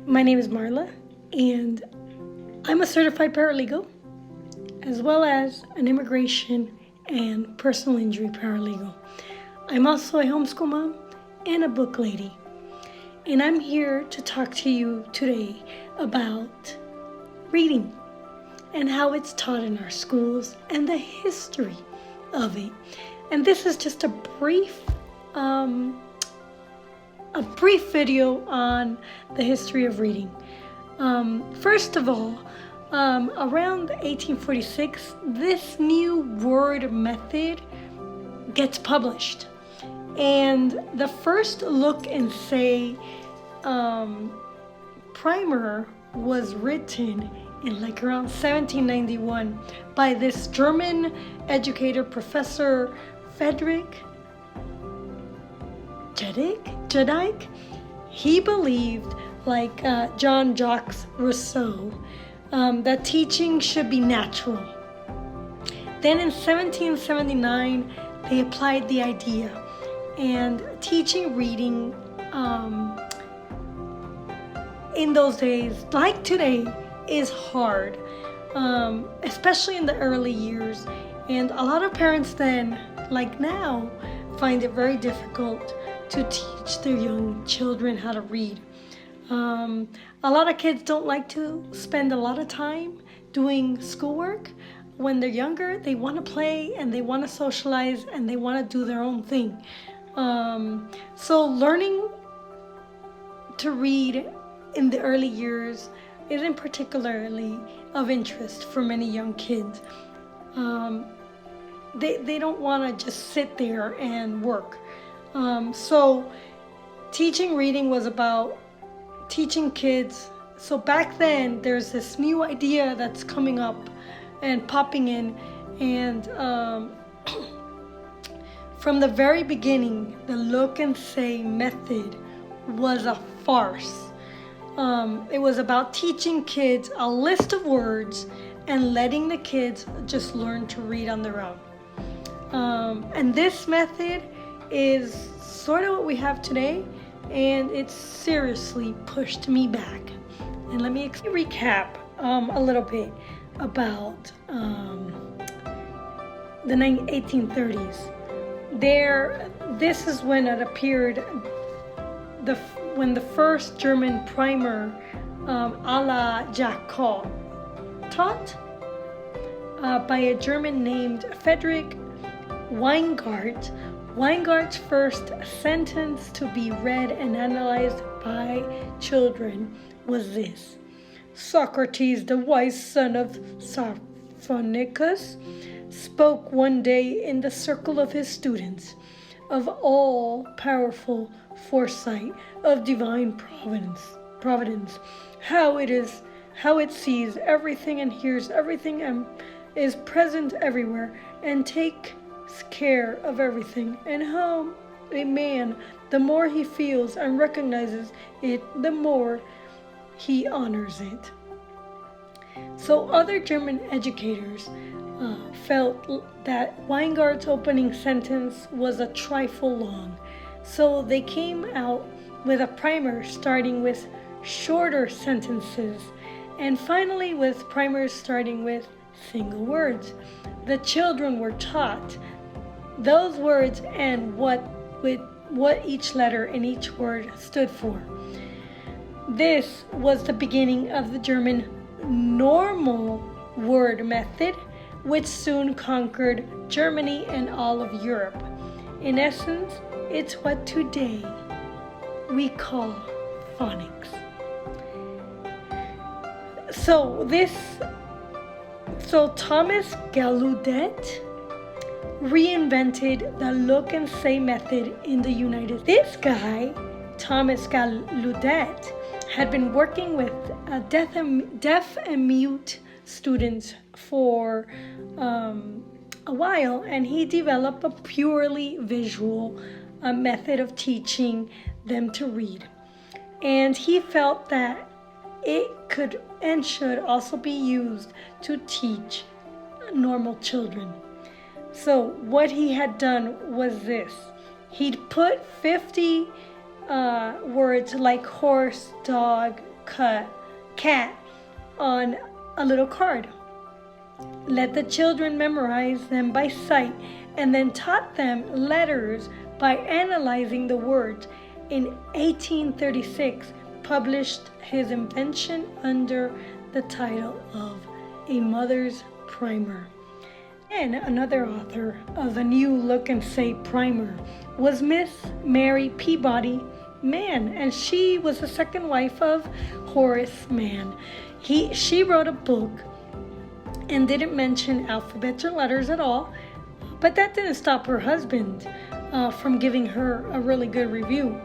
My name is Marla, and I'm a certified paralegal, as well as an immigration and personal injury paralegal. I'm also a homeschool mom and a book lady, and I'm here to talk to you today about reading and how it's taught in our schools and the history of it. And this is just a brief video on the history of reading. First of all, around 1846, this new word method gets published. And the first look and say primer was written in around 1791 by this German educator, Professor Friedrich Judike. He believed, like Jean-Jacques Rousseau, that teaching should be natural. Then in 1779, they applied the idea, and teaching reading in those days, like today, is hard, especially in the early years. And a lot of parents then, like now, find it very difficult to teach their young children how to read. A lot of kids don't like to spend a lot of time doing schoolwork. When they're younger, they want to play and they want to socialize and they want to do their own thing. So learning to read in the early years isn't particularly of interest for many young kids. They don't want to just sit there and work. So teaching reading was about teaching kids. So back then, there's this new idea that's coming up and popping in. And from the very beginning, the look and say method was a farce. It was about teaching kids a list of words and letting the kids just learn to read on their own. And this method is sort of what we have today, and it's seriously pushed me back. And let me recap a little bit about the 1830s. This is when it appeared, when the first German primer, a la Jacot, taught by a German named Friedrich Weingart. Weingart's first sentence to be read and analyzed by children was this: Socrates, the wise son of Phonicus, spoke one day in the circle of his students of all-powerful foresight, of divine providence, how it sees everything and hears everything and is present everywhere and takes care of everything, and how a man, the more he feels and recognizes it, the more he honors it. So other German educators felt that Weingart's opening sentence was a trifle long, so they came out with a primer starting with shorter sentences, and finally with primers starting with single words. The children were taught those words and what each letter in each word stood for. This was the beginning of the German normal word method, which soon conquered Germany and all of Europe. In essence, it's what today we call phonics. So Thomas Gallaudet reinvented the look and say method in the United States. This guy, Thomas Gallaudet, had been working with deaf and mute students for a while, and he developed a purely visual method of teaching them to read. And he felt that it could and should also be used to teach normal children. So what he had done was this. He'd put 50 words like horse, dog, cat on a little card. Let the children memorize them by sight, and then taught them letters by analyzing the words. In 1836, published his invention under the title of A Mother's Primer. And another author of the new Look and Say primer was Miss Mary Peabody Mann, and she was the second wife of Horace Mann. She wrote a book and didn't mention alphabets or letters at all, but that didn't stop her husband from giving her a really good review.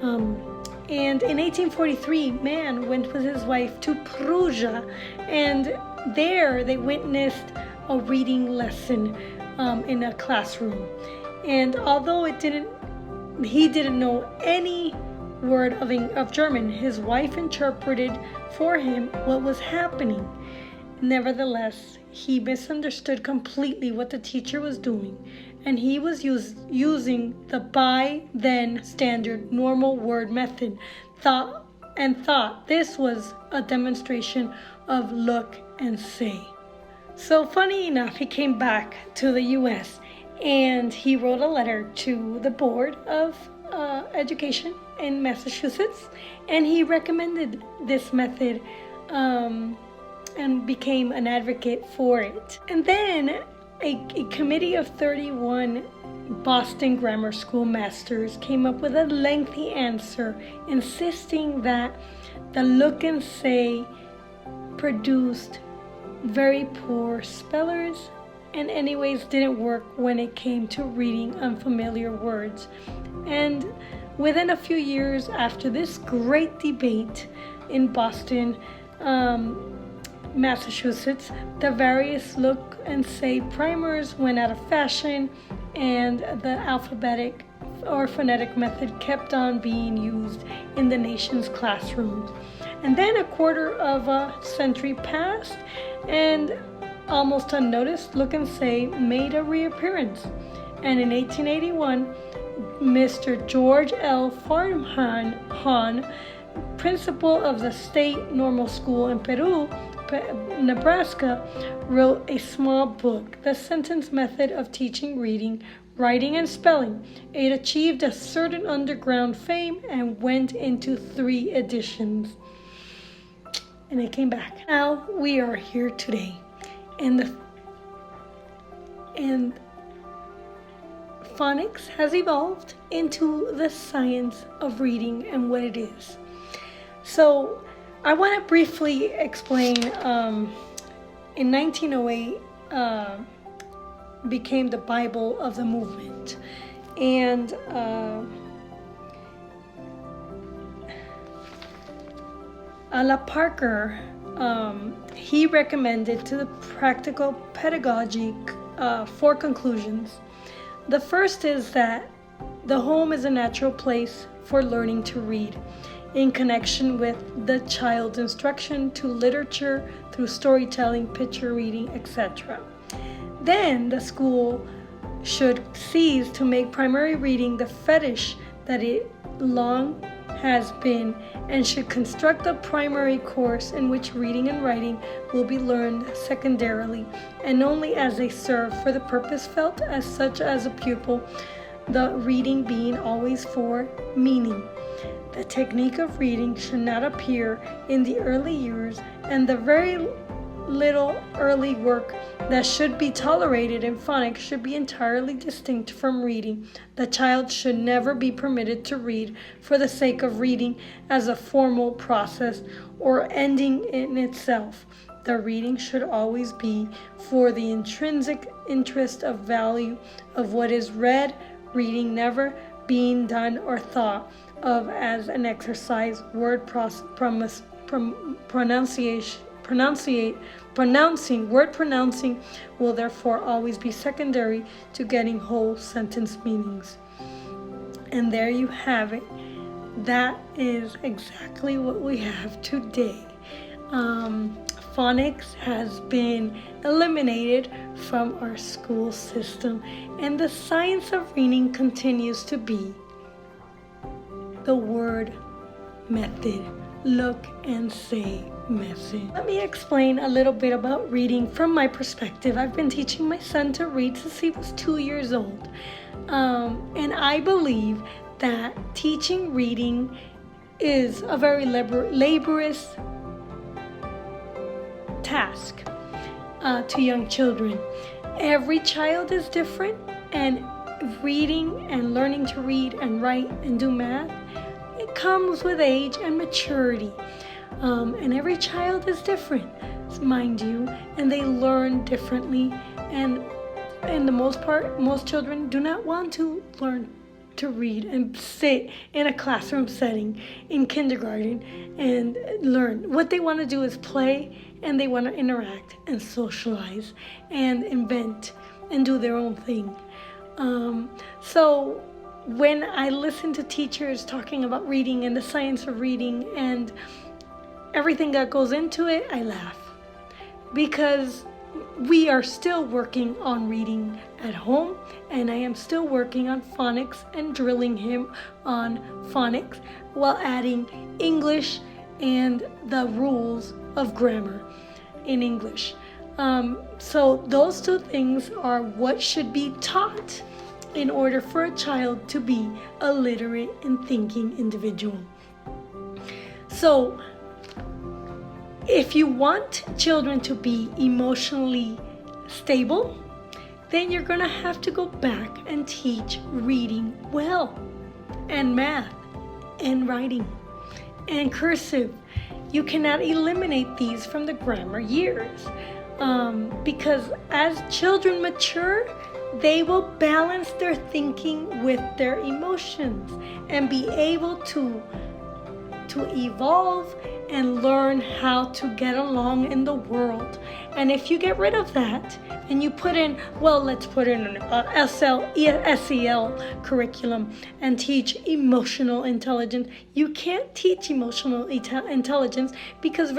And in 1843, Mann went with his wife to Perugia, and there they witnessed a reading lesson in a classroom. And although he didn't know any word of German, his wife interpreted for him what was happening. Nevertheless, he misunderstood completely what the teacher was doing, and he was using the by then standard normal word method, thought this was a demonstration of look and say. So funny enough, he came back to the US and he wrote a letter to the Board of Education in Massachusetts, and he recommended this method and became an advocate for it. And then a committee of 31 Boston Grammar School masters came up with a lengthy answer insisting that the look and say produced very poor spellers and anyways didn't work when it came to reading unfamiliar words. And within a few years after this great debate in Boston, Massachusetts, the various look and say primers went out of fashion, and the alphabetic or phonetic method kept on being used in the nation's classrooms. And then a quarter of a century passed, and almost unnoticed, look and say made a reappearance. And in 1881, Mr. George L. Farnham, principal of the State Normal School in Peru, Nebraska, wrote a small book, The Sentence Method of Teaching Reading, Writing, and Spelling. It achieved a certain underground fame and went into 3 editions. And it came back. Now we are here today. And phonics has evolved into the science of reading and what it is. So I want to briefly explain, in 1908, became the Bible of the movement. And Ala Parker, he recommended to the practical pedagogy 4 conclusions. The first is that the home is a natural place for learning to read, in connection with the child's instruction to literature through storytelling, picture reading, etc. Then the school should cease to make primary reading the fetish that it long has been, and should construct a primary course in which reading and writing will be learned secondarily and only as they serve for the purpose felt as such as a pupil, the reading being always for meaning. The technique of reading should not appear in the early years, and the very little early work that should be tolerated in phonics should be entirely distinct from reading. The child should never be permitted to read for the sake of reading as a formal process or ending in itself. The reading should always be for the intrinsic interest of value of what is read, reading never being done or thought of as an exercise. Word pronouncing will therefore always be secondary to getting whole sentence meanings. And there you have it. That is exactly what we have today. Phonics has been eliminated from our school system, and the science of reading continues to be the word method look, and say message. Let me explain a little bit about reading from my perspective. I've been teaching my son to read since he was 2 years old. And I believe that teaching reading is a very laborious task to young children. Every child is different, and reading and learning to read and write and do math, it comes with age and maturity. And every child is different, mind you, and they learn differently. And in the most part, most children do not want to learn to read and sit in a classroom setting in kindergarten and learn. What they want to do is play, and they want to interact and socialize and invent and do their own thing. So when I listen to teachers talking about reading and the science of reading and everything that goes into it, I laugh, because we are still working on reading at home, and I am still working on phonics and drilling him on phonics while adding English and the rules of grammar in English. So those two things are what should be taught in order for a child to be a literate and thinking individual. So if you want children to be emotionally stable, then you're going to have to go back and teach reading well, and math, and writing, and cursive. You cannot eliminate these from the grammar years, because as children mature, they will balance their thinking with their emotions and be able to evolve and learn how to get along in the world. And if you get rid of that and you put in, well, let's put in an SEL curriculum and teach emotional intelligence, you can't teach emotional intelligence because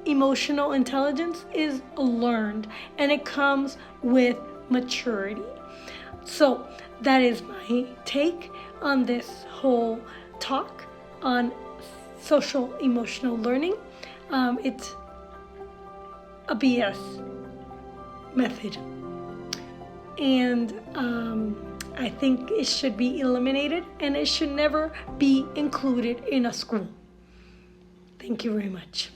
emotional intelligence is learned, and it comes with maturity. So that is my take on this whole talk on social emotional learning. It's a BS method, and I think it should be eliminated, and it should never be included in a school. Thank you very much.